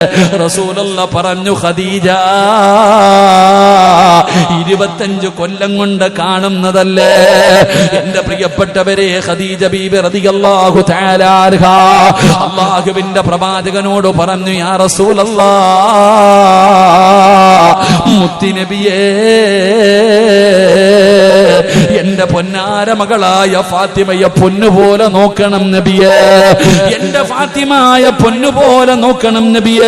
റസൂലുള്ള പറഞ്ഞു, ഖദീജ 25 കൊല്ലം കൊണ്ട് കാണുന്നതല്ലേ എന്റെ പ്രിയപ്പെട്ടവരെ. ഖദീജ ബീബി റളിയല്ലാഹു തആല അൻഹ അല്ലാഹുവിന്റെ പ്രവാചകനോട് പറഞ്ഞു, യാ റസൂലല്ലാഹ്, മുത്തി നബിയേ, എന്റെ പൊന്നാര മകളായ ഫാത്തിമയെ പൊന്നുപോലെ നോക്കണം നബിയേ, എന്റെ ഫാത്തിമായ പൊന്നുപോലെ നോക്കണം നബിയേ.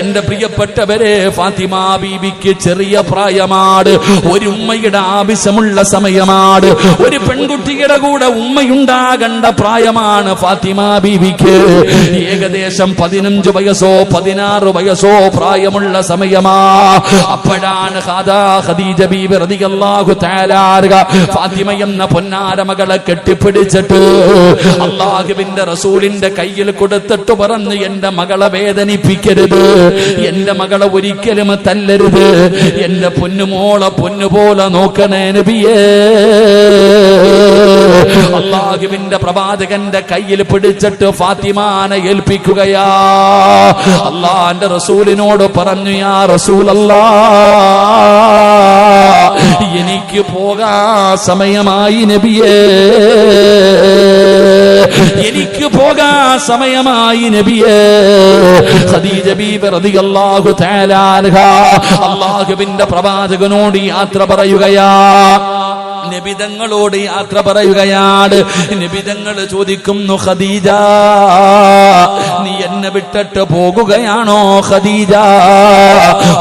എന്റെ പ്രിയപ്പെട്ടവരെ, ഫാത്തിമ ബീബിക്ക് ചെറിയ പ്രായമാണ്, ഒരു ഉമ്മയുടെ ആവശ്യമുള്ള സമയമാണ്, ഒരു പെൺകുട്ടിയുടെ കൂടെ ഉമ്മയുണ്ടാകേണ്ട പ്രായമാണ് ഫാത്തിമ ബീബിക്ക്. ഏകദേശം 15 വയസ്സോ 16 വയസ്സോ പ്രായമുള്ള സമയമാ. അപ്പോഴാണ് ഖദീജ ബീബി റളിയല്ലാഹു തആല അൻഹ ഫാത്തിമ എന്ന പൊന്നാര മകളെ കെട്ടിപ്പിടിച്ചിട്ട് അല്ലാഹുവിന്റെ റസൂലിന്റെ കയ്യിൽ കൊടുത്തിട്ട് പറഞ്ഞു, എന്റെ മകളെ വേദനിപ്പിക്കരുത്, എന്റെ മകളെ ഒരിക്കലും തല്ലരുത്, എന്റെ പൊന്നുമോളെ പൊന്നുപോലെ നോക്കണേ നബിയേ. അല്ലാഹുവിന്റെ പ്രവാചകന്റെ കയ്യിൽ പിടിച്ചിട്ട് ഫാത്തിമാനെ ഏൽപ്പിക്കുകയാ. അല്ലാഹുവിന്റെ റസൂലിനോട് പറഞ്ഞു, യാ റസൂലല്ലാഹ്, എനിക്ക് പോകാൻ സമയമായി നബിയേ, എനിക്ക് പോകാൻ സമയമായി നബിയേ. ഖദീജ ബീബി റളിയല്ലാഹു തആല അൻഹ അല്ലാഹുവിന്റെ പ്രവാചകനോട് യാത്ര പറയുകയാ, നബിതങ്ങളോട് യാത്ര പറയുകയാണ്. നബിതങ്ങൾ ചോദിക്കുന്നു, ഖദീജ, നീ എന്നെ വിട്ടിട്ട് പോകുകയാണോ ഖദീജ?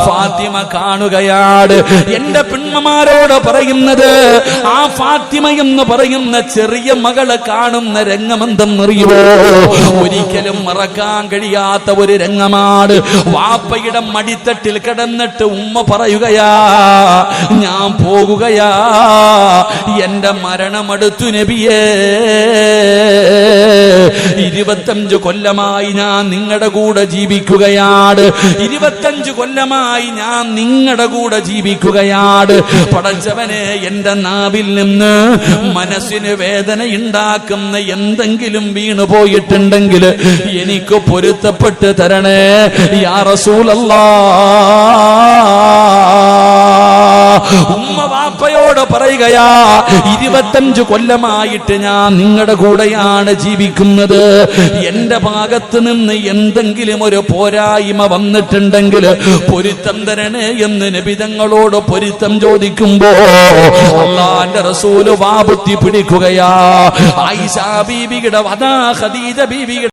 ഫാത്തിമ കാണുകയാണ്. എന്റെ പെൺമമാരോട് പറയുന്നത്, ആ ഫാത്തിമ എന്ന് പറയുന്ന ചെറിയ മകള് കാണുന്ന രംഗമെന്തെന്നറിയുമോ? ഒരിക്കലും മറക്കാൻ കഴിയാത്ത ഒരു രംഗമാണ്. വാപ്പയുടെ മടിത്തട്ടിൽ കിടന്നിട്ട് ഉമ്മ പറയുകയാ, ഞാൻ പോകുകയാ, എന്റെ മരണമെടുത്തു നബിയേ, 25 കൊല്ലമായി ഞാൻ നിങ്ങളുടെ കൂടെ ജീവിക്കുകയാണ്, 25 കൊല്ലമായി ഞാൻ നിങ്ങളുടെ കൂടെ ജീവിക്കുകയാണ്. പടച്ചവനെ, എന്റെ നാവിൽ നിന്ന് മനസ്സിന് വേദന ഉണ്ടാക്കുന്ന എന്തെങ്കിലും വീണു പോയിട്ടുണ്ടെങ്കിൽ എനിക്ക് പൊരുത്തപ്പെട്ട് തരണേ യാ റസൂലല്ലാഹ്. ഉമ്മ വാപ്പയോട് പറയുകയാ, 25 കൊല്ലമായിട്ട് ഞാൻ നിങ്ങളുടെ കൂടെയാണ് ജീവിക്കുന്നത്, എന്റെ ഭാഗത്ത് നിന്ന് എന്തെങ്കിലും ഒരു പോരായ്മ വന്നിട്ടുണ്ടെങ്കിൽ പൊരുത്തം തരണേ എന്ന് നബിതങ്ങളോട് പൊരുത്തം ചോദിക്കുമ്പോ അല്ലാഹുവിന്റെ റസൂല് വാബുത്തി പിടിക്കുകയാ. ആയിഷ ബീവിയുടെ ഖദീജ ബീവിയുടെ